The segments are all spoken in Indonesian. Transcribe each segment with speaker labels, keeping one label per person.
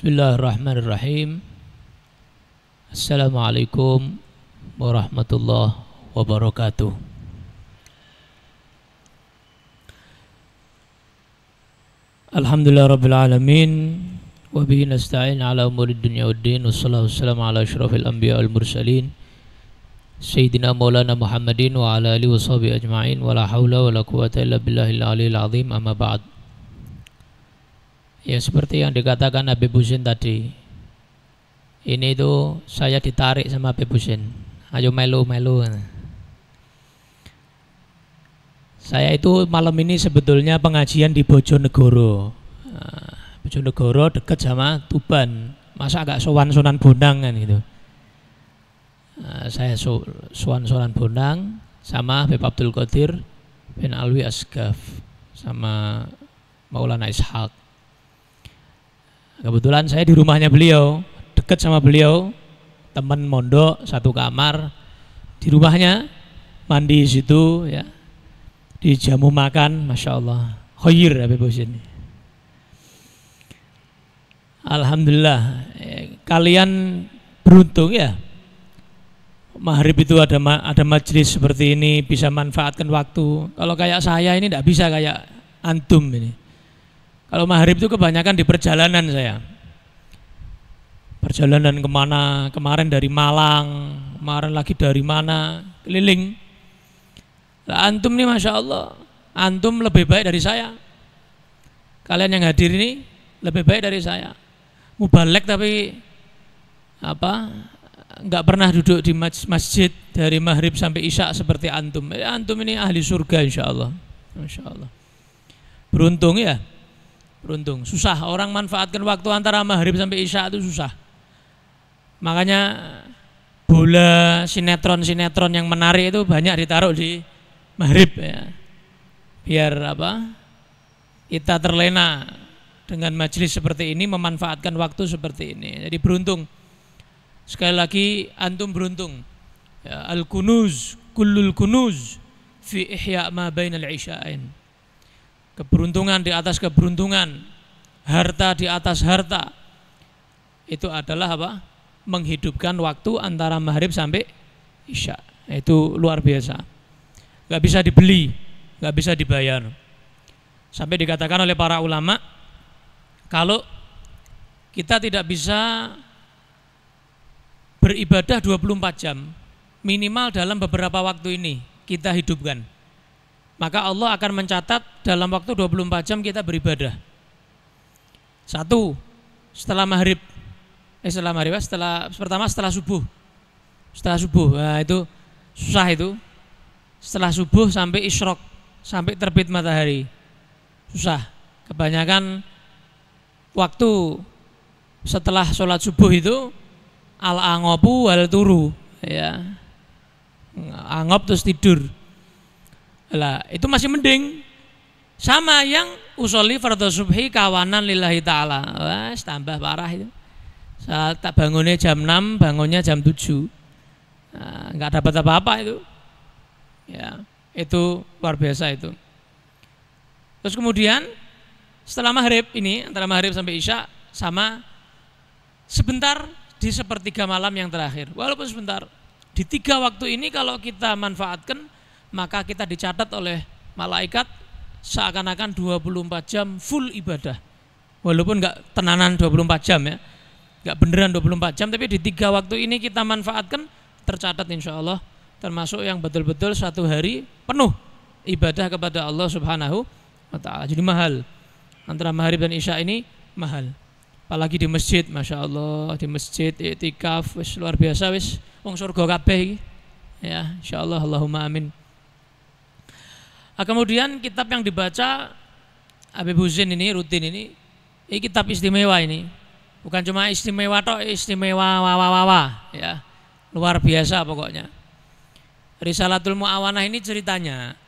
Speaker 1: Bismillahirrahmanirrahim. Assalamualaikum warahmatullahi wabarakatuh. Alhamdulillah rabbil alamin. Wa bihi nasta'in ala umurid dunya waddin. Wassalatu wassalamu ala asyrafil anbiya wal mursalin Sayyidina Maulana Muhammadin wa ala alihi wa sahbihi ajma'in. Wa la hawla wa la quwata illa billahil aliyil azim. Amma ba'd. Ya, seperti yang dikatakan Habib Husin tadi, ini itu saya ditarik sama Habib Husin, ayo melu. Saya itu malam ini sebetulnya pengajian di Bojonegoro. Bojonegoro dekat sama Tuban, masa agak sowan Sunan Bonang kan gitu. Saya sowan Bonang sama Habib Abdul Qadir bin Alwi Asgaf sama Maulana Ishaq. Kebetulan saya di rumahnya beliau, dekat sama beliau, teman mondok satu kamar di rumahnya, mandi di situ ya, dijamu makan, masya Allah, khoir Habib Husin. Alhamdulillah, kalian beruntung ya. Maghrib itu ada majelis seperti ini, bisa manfaatkan waktu. Kalau kayak saya ini tidak bisa kayak antum ini. Kalau maghrib itu kebanyakan di perjalanan saya. Perjalanan kemana, kemarin dari Malang, kemarin lagi dari mana, keliling. Nah, antum nih masya Allah, antum lebih baik dari saya. Kalian yang hadir ini lebih baik dari saya. Mubalek tapi nggak pernah duduk di masjid dari maghrib sampai isya seperti antum. Antum ini ahli surga insya Allah. Masya Allah. Beruntung ya. Beruntung, susah orang manfaatkan waktu antara maghrib sampai isya itu susah. Makanya bola sinetron yang menarik itu banyak ditaruh di maghrib ya. Biar kita terlena dengan majelis seperti ini, memanfaatkan waktu seperti ini. Jadi beruntung. Sekali lagi antum beruntung. Ya, al-kunuz, kullul kunuz fi ihya ma bainal isya'ain. Keberuntungan di atas keberuntungan, harta di atas harta, itu adalah menghidupkan waktu antara maghrib sampai isya. Itu luar biasa, gak bisa dibeli, gak bisa dibayar. Sampai dikatakan oleh para ulama, kalau kita tidak bisa beribadah 24 jam, minimal dalam beberapa waktu ini kita hidupkan, maka Allah akan mencatat dalam waktu 24 jam kita beribadah. Satu, setelah maghrib, setelah subuh. Setelah subuh, nah itu susah itu. Setelah subuh sampai isyrok, sampai terbit matahari, susah. Kebanyakan waktu setelah sholat subuh itu al-angopu wal turu, ya, angop terus tidur. Lah, itu masih mending sama yang usolli fardhu subhi kawanan lillahi ta'ala. Wah, tambah parah itu. Saat tak bangunnya jam 6, bangunnya jam 7. Nah, enggak dapat apa-apa itu. Ya, itu luar biasa itu. Terus kemudian setelah maghrib ini, antara maghrib sampai isya, sama sebentar di sepertiga malam yang terakhir. Walaupun sebentar, di 3 waktu ini kalau kita manfaatkan, maka kita dicatat oleh malaikat seakan-akan 24 jam full ibadah. Walaupun enggak tenanan 24 jam ya, enggak beneran 24 jam, tapi di 3 waktu ini kita manfaatkan, tercatat insya Allah, termasuk yang betul-betul satu hari penuh ibadah kepada Allah Subhanahu wa ta'ala. Jadi mahal, antara maghrib dan isya ini mahal. Apalagi di masjid, masya Allah, di masjid iktikaf, wis luar biasa, wis wong surga kabeh ya, insya Allah, Allahumma amin. Kemudian kitab yang dibaca Habib Husin ini rutin ini kitab istimewa ini. Bukan cuma istimewa tok, istimewa ya. Luar biasa pokoknya. Risalatul Mu'awanah ini ceritanya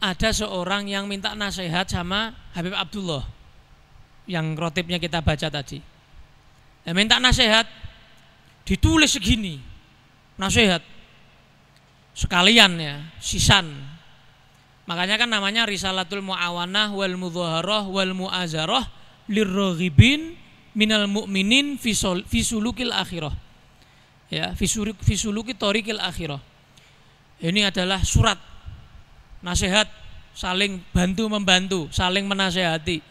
Speaker 1: ada seorang yang minta nasihat sama Habib Abdullah yang rotibnya kita baca tadi. Minta nasihat, ditulis segini nasihat sekalian ya, sisan. Makanya kan namanya Risalatul Mu'awanah wal Mudhaharah wal Mu'azarah lirraghibin minal mu'minin fisulukil akhirah. Ya, fisuluki thoriqil akhirah. Ini adalah surat nasihat, saling bantu membantu, saling menasehati.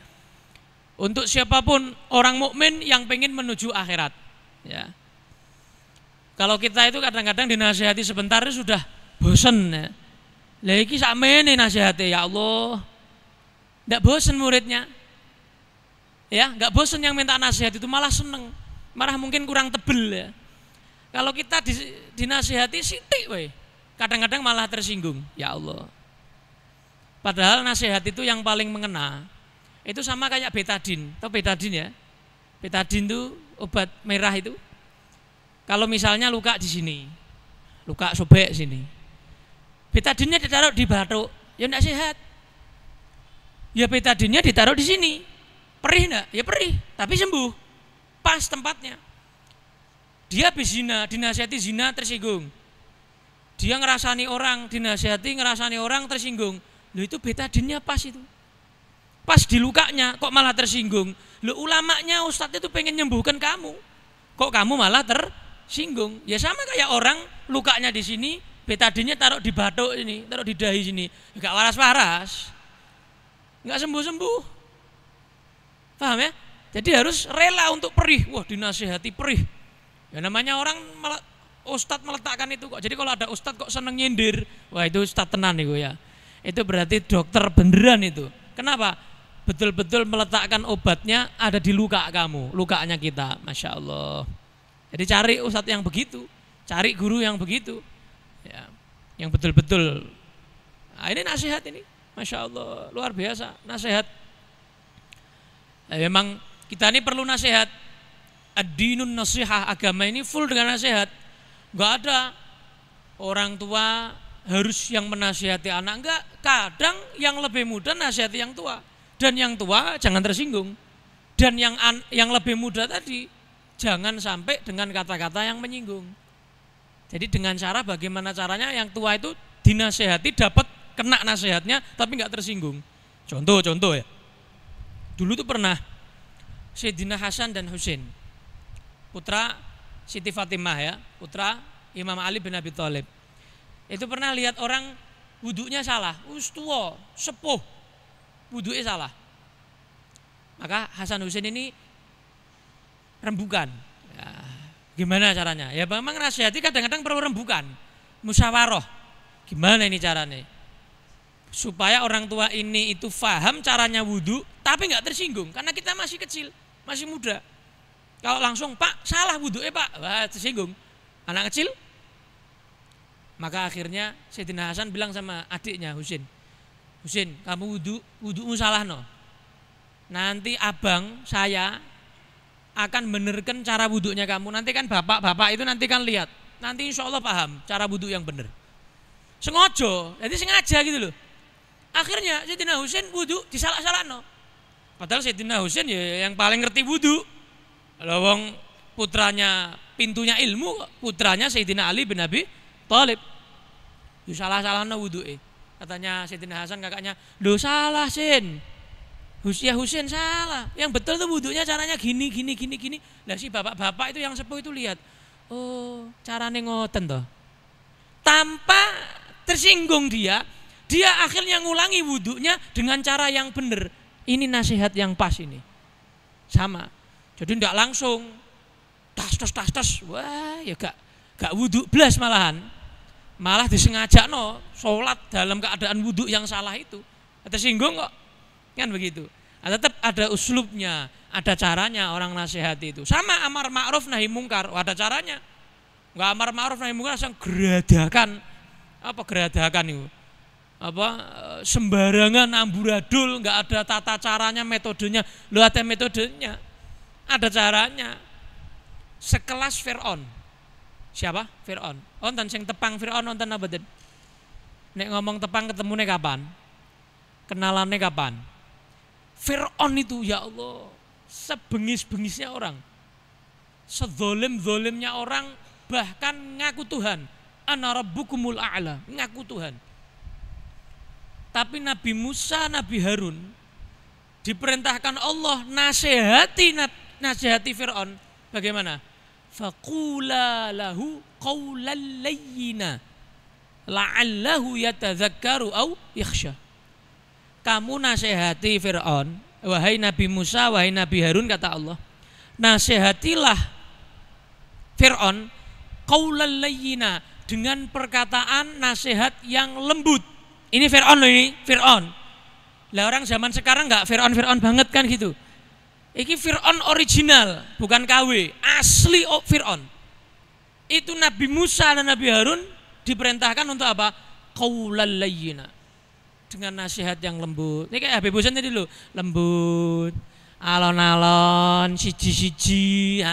Speaker 1: Untuk siapapun orang mukmin yang pengen menuju akhirat. Ya. Kalau kita itu kadang-kadang dinasehati sebentar sudah bosen. Ya. Lah iki sakmene nasihate, ya Allah. Enggak bosen muridnya. Ya, enggak bosen yang minta nasihat itu, malah seneng. Malah mungkin kurang tebel ya. Kalau kita dinasihati sithik we, kadang-kadang malah tersinggung, ya Allah. Padahal nasihat itu yang paling mengena. Itu sama kayak betadin. Tahu betadin ya? Betadin itu obat merah itu. Kalau misalnya luka di sini, luka sobek sini, betadinnya ditaruh di batuk, ya enggak sehat. Ya betadinnya ditaruh di sini, perih enggak? Ya perih, tapi sembuh, pas tempatnya. Dia habis zina, dinasihati zina tersinggung. Dia ngerasani orang, dinasihati ngerasani orang tersinggung. Loh itu betadinnya pas itu. Pas di lukanya kok malah tersinggung. Loh ulamanya ustadz itu pengen nyembuhkan kamu. Kok kamu malah tersinggung? Ya sama kayak orang lukanya di sini, betadinnya taruh di batuk ini, taruh di dahi sini. Enggak waras-waras. Enggak sembuh-sembuh. Paham ya? Jadi harus rela untuk perih. Wah, dinasihati perih. Ya namanya orang ustadz meletakkan itu kok. Jadi kalau ada ustadz kok seneng nyindir, wah itu ustadz tenan itu ya. Itu berarti dokter beneran itu. Kenapa? Betul-betul meletakkan obatnya ada di luka kamu, lukanya kita, masya Allah. Jadi cari ustadz yang begitu, cari guru yang begitu, ya, yang betul-betul. Nah, ini nasihat ini, masya Allah, luar biasa nasihat. Memang kita ini perlu nasihat. Ad-dinun nasihah, agama ini full dengan nasihat. Enggak ada orang tua harus yang menasihati anak, enggak. Kadang yang lebih muda nasihati yang tua, dan yang tua jangan tersinggung. Dan yang lebih muda tadi jangan sampai dengan kata-kata yang menyinggung. Jadi dengan cara bagaimana caranya yang tua itu dinasihati dapat kena nasihatnya tapi enggak tersinggung. Contoh ya. Dulu tuh pernah Sayyidina Hasan dan Husain, putra Siti Fatimah ya, putra Imam Ali bin Abi Thalib. Itu pernah lihat orang wudunya salah, tua, sepuh, wudunya salah. Maka Hasan Husain ini rembukan. Ya, gimana caranya? Ya memang nasihati kadang-kadang perlu rembukan, musyawarah. Gimana ini caranya? Supaya orang tua ini itu paham caranya wudu, tapi nggak tersinggung, karena kita masih kecil, masih muda. Kalau langsung Pak salah wudunya Pak, wah tersinggung. Anak kecil. Maka akhirnya Sayyidina Hasan bilang sama adiknya Husain, Husain kamu wudumu salah no. Nanti abang saya akan benerkan cara wudunya kamu. Nanti kan bapak itu nanti kan lihat. Nanti insya Allah paham cara wudu yang bener. Sengaja, jadi sengaja gitu loh. Akhirnya Sayyidina Husain wudu disalah-salah no. Padahal Sayyidina Husain ya yang paling ngerti wudu. Lawang putranya pintunya ilmu, putranya Sayyidina Ali bin Abi Thalib. Yo salah-salah no wudu'e. Katanya Sayyidina Hasan kakaknya, "Loh salah, Sin. Husain salah. Yang betul tuh wudunya caranya gini. Lah si bapak-bapak itu yang sepuh itu lihat, oh, carane ngoten toh." Tanpa tersinggung dia akhirnya ngulangi wudunya dengan cara yang benar. Ini nasihat yang pas ini. Sama. Jadi tidak langsung tas. Wah, ya gak wudu blas malahan. Malah disengaja no sholat dalam keadaan wudu yang salah itu. Tersinggung kok. Kan begitu. Nah, tetap ada uslubnya, ada caranya orang nasihati itu. Sama amar ma'ruf nahi mungkar, ada caranya. Enggak amar ma'ruf nahi mungkar langsung geradakan. Apa geradakan itu? Apa sembarangan amburadul, enggak ada tata caranya, metodenya. Lu ada metodenya. Ada caranya. Sekelas Fir'aun. Siapa? Fir'aun. Onten sing tepang Fir'aun onten apa den? Nek ngomong tepang ketemune kapan? Kenalannya kapan? Fir'aun itu ya Allah, sebengis-bengisnya orang, sezolim-zolimnya orang, bahkan ngaku Tuhan. Ana rabbukumul a'la, ngaku Tuhan. Tapi Nabi Musa, Nabi Harun diperintahkan Allah nasihati nasihati Fir'aun bagaimana? Faqula lahu qawlan layyina la'allahu yatadzakkaru au yakhsha. Kamu nasihati Fir'aun, wahai Nabi Musa, wahai Nabi Harun, kata Allah, nasihatilah Fir'aun qawlan layyina, dengan perkataan nasihat yang lembut. Ini Fir'aun loh, ini Fir'aun. Lah orang zaman sekarang enggak Fir'aun banget kan gitu. Iki Fir'aun original, bukan KW, asli Fir'aun. Itu Nabi Musa dan Nabi Harun diperintahkan untuk apa? Qaulal layyina, dengan nasihat yang lembut. Ini kayak Habib Husain tadi loh, lembut, alon-alon, siji-siji,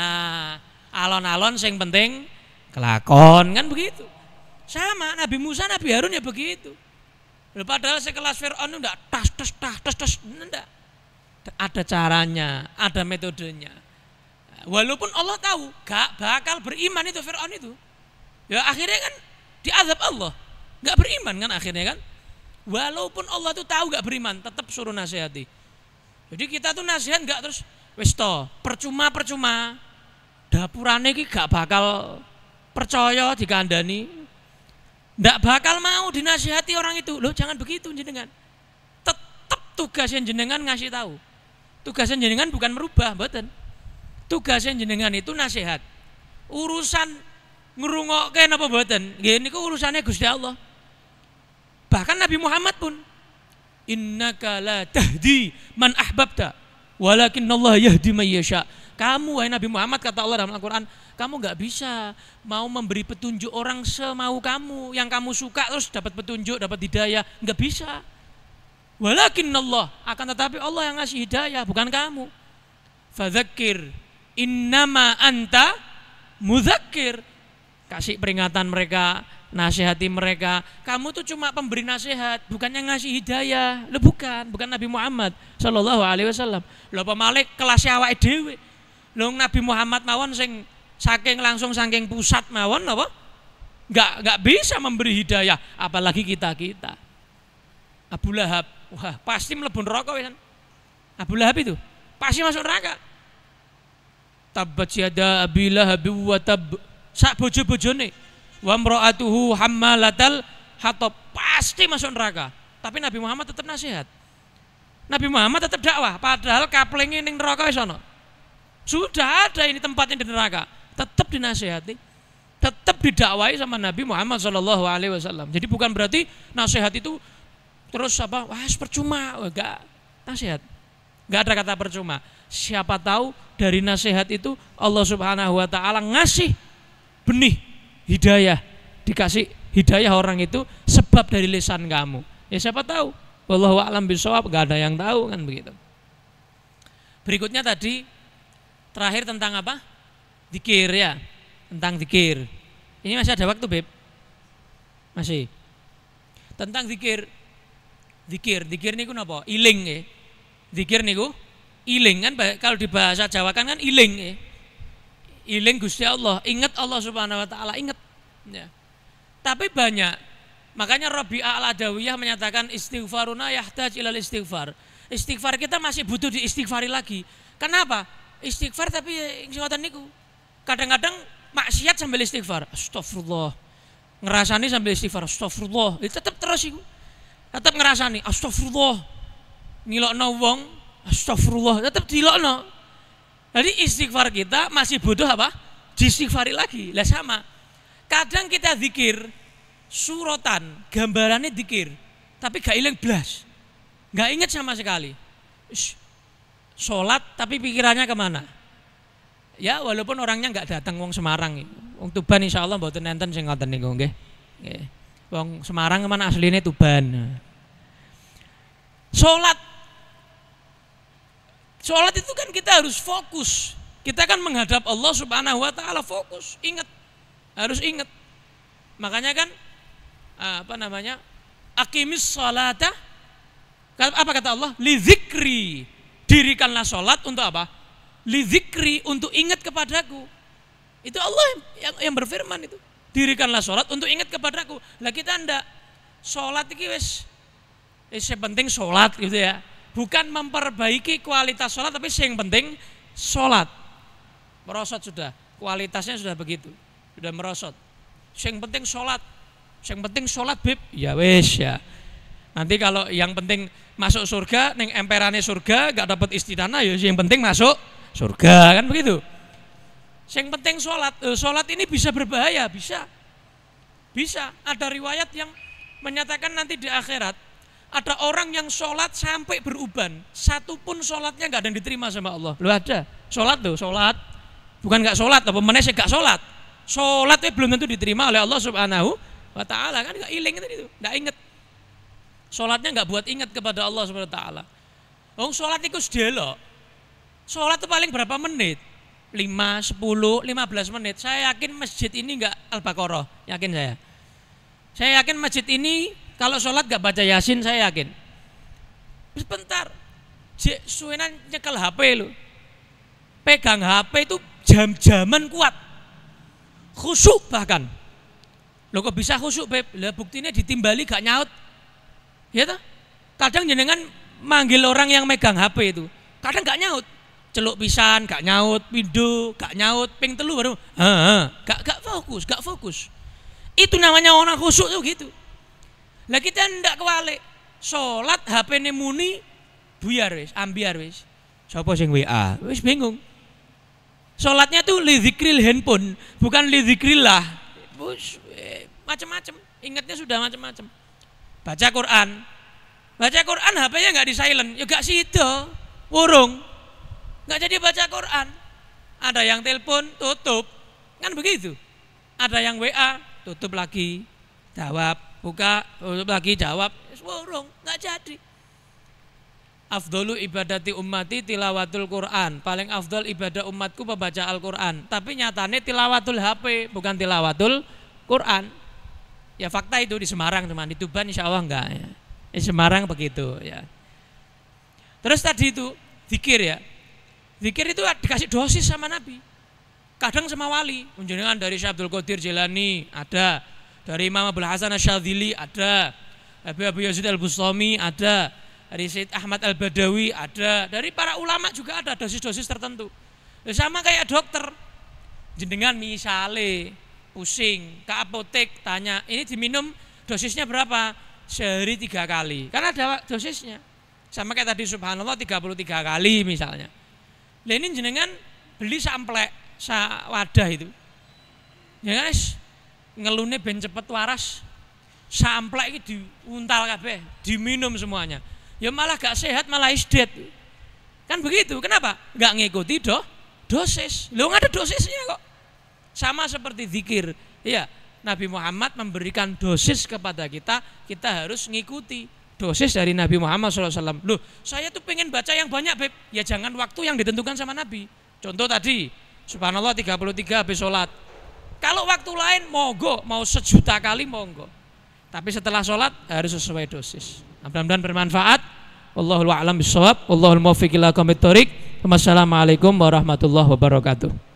Speaker 1: alon-alon sing penting kelakon, kan begitu. Sama Nabi Musa, Nabi Harun ya begitu. Padahal sekelas Fir'aun itu enggak tas, enggak. Ada caranya, ada metodenya. Walaupun Allah tahu gak bakal beriman itu Fir'aun itu, ya akhirnya kan diazab Allah, gak beriman kan akhirnya kan. Walaupun Allah tuh tahu gak beriman, tetap suruh nasihati. Jadi kita tuh nasihat gak terus wis to, percuma dapurane iki gak bakal percaya dikandani, gak bakal mau dinasihati orang itu. Loh jangan begitu jenengan. Tetap tugasnya jenengan ngasih tahu. Tugasnya jenengan bukan merubah, mboten. Tugasnya jenengan itu nasihat. Urusan ngrungokke napa mboten? Nggih niku urusane Gusti Allah. Bahkan Nabi Muhammad pun, innaka la tahdi man ahbabta walakinnallaha yahdi man yasha. Kamu wahai Nabi Muhammad, kata Allah dalam Al-Qur'an, kamu enggak bisa mau memberi petunjuk orang semau kamu, yang kamu suka terus dapat petunjuk, dapat hidayah, enggak bisa. Walakinnallah, akan tetapi Allah yang ngasih hidayah, bukan kamu. Fadzakir innama anta mudzakir. Kasih peringatan mereka, nasihati mereka. Kamu tuh cuma pemberi nasihat, bukan yang ngasih hidayah. Lo bukan Nabi Muhammad sallallahu alaihi wasallam. Lo pemalik kelasnya awake dhewe. Lo Nabi Muhammad mawon sing saking pusat mawon apa? Enggak bisa memberi hidayah, apalagi kita. Abu Lahab, wah pasti mlebu neraka kan. Abu Lahab itu pasti masuk neraka. Tabbat yada Abi Lahab wa tab, sak bojo-bojone, wa imra'atuhu hammalatal hatab, pasti masuk neraka. Tapi Nabi Muhammad tetap nasihat. Nabi Muhammad tetap dakwah, padahal kaplenge ning neraka wis ana. Sudah ada ini tempatnya di neraka, tetap dinasihati, tetap didakwai sama Nabi Muhammad sallallahu alaihi wasallam. Jadi bukan berarti nasihat itu terus apa, wah percuma, enggak. Nasihat enggak ada kata percuma. Siapa tahu dari nasihat itu Allah Subhanahu wa taala ngasih benih hidayah, dikasih hidayah orang itu sebab dari lisan kamu. Ya siapa tahu. Wallahu a'lam bishawab, enggak ada yang tahu kan begitu. Berikutnya tadi terakhir tentang apa? Zikir ya. Tentang zikir. Ini masih ada waktu, Beb? Masih. Tentang zikir. Zikir niku napa? Iling ya. Zikir niku iling kan, kalau di bahasa Jawa kan iling ya. Iling Gusti Allah, ingat Allah Subhanahu wa taala, ingat ya. Tapi banyak, makanya Rabi'ah Al-Adawiyah menyatakan istighfaruna yahtaj ilal istighfar. Istighfar kita masih butuh diistighfari lagi. Kenapa? Istighfar tapi ngoten niku. Kadang-kadang maksiat sambil istighfar, astagfirullah. Ngerasani sambil istighfar, astagfirullah. Itu tetap terus iku. Tetap ngerasani, astagfirullah. Ngilokno wong, astagfirullah, tetap dilokno. Jadi istighfar kita masih butuh apa? Diistighfari lagi. Lah sama. Kadang kita zikir suratan, gambarannya zikir, tapi gak ilang blas. Gak ingat sama sekali. Sholat tapi pikirannya kemana? Ya walaupun orangnya gak datang wong Semarang. Wong Tuban insyaallah mboten nenten sing ngoten niku nggih. Nggih. Wong Semarang kemana aslinya Tuban. Sholat itu kan kita harus fokus. Kita kan menghadap Allah Subhanahu wa taala, fokus, ingat. Harus ingat. Makanya kan Aqimis sholata. Apa kata Allah? Li dzikri. Dirikanlah sholat untuk apa? Li dzikri, untuk ingat kepadaku. Itu Allah yang berfirman itu. Dirikanlah sholat untuk ingat kepadaku. Lah kita ndak. Sholat iki wis penting sholat gitu ya. Bukan memperbaiki kualitas sholat, tapi yang penting sholat. merosot sudah, kualitasnya sudah begitu, sudah merosot. Yang penting sholat, yang penting sholat bib, ya wes ya. Nanti kalau yang penting masuk surga, neng emperane surga, gak dapat istidana, ya yang penting masuk surga, kan begitu. Yang penting sholat, sholat ini bisa berbahaya, bisa. Ada riwayat yang menyatakan nanti di akhirat ada orang yang sholat sampai beruban, satu pun sholatnya nggak ada yang diterima sama Allah. Lu ada sholat tuh, sholat bukan nggak sholat, apa menesek nggak sholat, sholatnya belum tentu diterima oleh Allah Subhanahu wa Ta'ala, kan nggak iling itu, nggak inget, sholatnya nggak buat ingat kepada Allah Subhanahu wa Ta'ala. Sholat itu sedelo, sholat itu paling berapa menit? 5, 10, 15 menit. Saya yakin masjid ini enggak Al-Baqarah, yakin saya. Saya yakin masjid ini kalau sholat enggak baca Yasin, saya yakin. Sebentar, suwenan nyekel HP lu. Pegang HP itu jam-jaman kuat. Khusyuk bahkan. Loh kok bisa khusyuk, Beb? Lah buktinya ditimbali gak nyaut. Ya toh? Kadang jenengan manggil orang yang megang HP itu, kadang gak nyaut. Celuk pisan gak nyaut, pindu gak nyaut, ping telu baru gak fokus. Itu namanya orang khusyuk tuh gitu. Lah kita ndak kewalik. Salat HP-ne muni buyar wis, ambiar wis. Sapa sing WA? Wis bingung. Salatnya tuh li dzikril handphone, bukan li dzikrillah. Macam-macam, ingatnya sudah macam-macam. Baca Quran HP-nya nggak di silent, ya gak sido, wurung, nggak jadi baca Quran. Ada yang telepon tutup, kan begitu. Ada yang WA tutup lagi, jawab, buka, tutup lagi, jawab, wurung, nggak jadi. Afdhalu ibadati ummati tilawatul Quran. Paling afdal ibadah umatku membaca Al-Quran. Tapi nyatanya tilawatul HP, bukan tilawatul Quran. Ya fakta itu di Semarang teman, di Tuban insya Allah enggak ya. Di Semarang begitu ya. Terus tadi itu zikir ya. Zikir itu dikasih dosis sama Nabi. Kadang sama wali. Menjenengan dari Syekh Abdul Qadir Jilani ada, dari Imam Abdul Hasan Asy-Syadzili ada, Abu Yazid Al-Bustami ada, dari Syed Ahmad Al-Badawi ada, dari para ulama juga ada dosis-dosis tertentu. Sama kayak dokter. Jenengan misale pusing ke apotek tanya, ini diminum dosisnya berapa? Sehari 3 kali. Karena ada dosisnya. Sama kayak tadi subhanallah 33 kali misalnya. Lah ini jenengan beli samplek wadah itu. Ya guys, ngelune ben cepet waras. Samplek iki diuntal kabeh, diminum semuanya. Ya malah gak sehat, malah isdet. Kan begitu. Kenapa? Gak ngikuti dosis. Lo gak ada dosisnya kok. Sama seperti zikir. Ya, Nabi Muhammad memberikan dosis kepada kita, kita harus ngikuti dosis dari Nabi Muhammad SAW. Loh, saya tuh pengen baca yang banyak, Beb. Ya jangan waktu yang ditentukan sama Nabi. Contoh tadi, subhanallah 33 habis sholat. Kalau waktu lain monggo, mau 1 juta kali monggo. Tapi setelah sholat harus sesuai dosis. Mudah-mudahan bermanfaat. Wallahul a'lam bishawab. Wallahul muwaffiq ila aqwamit thoriq. Wassalamualaikum warahmatullahi wabarakatuh.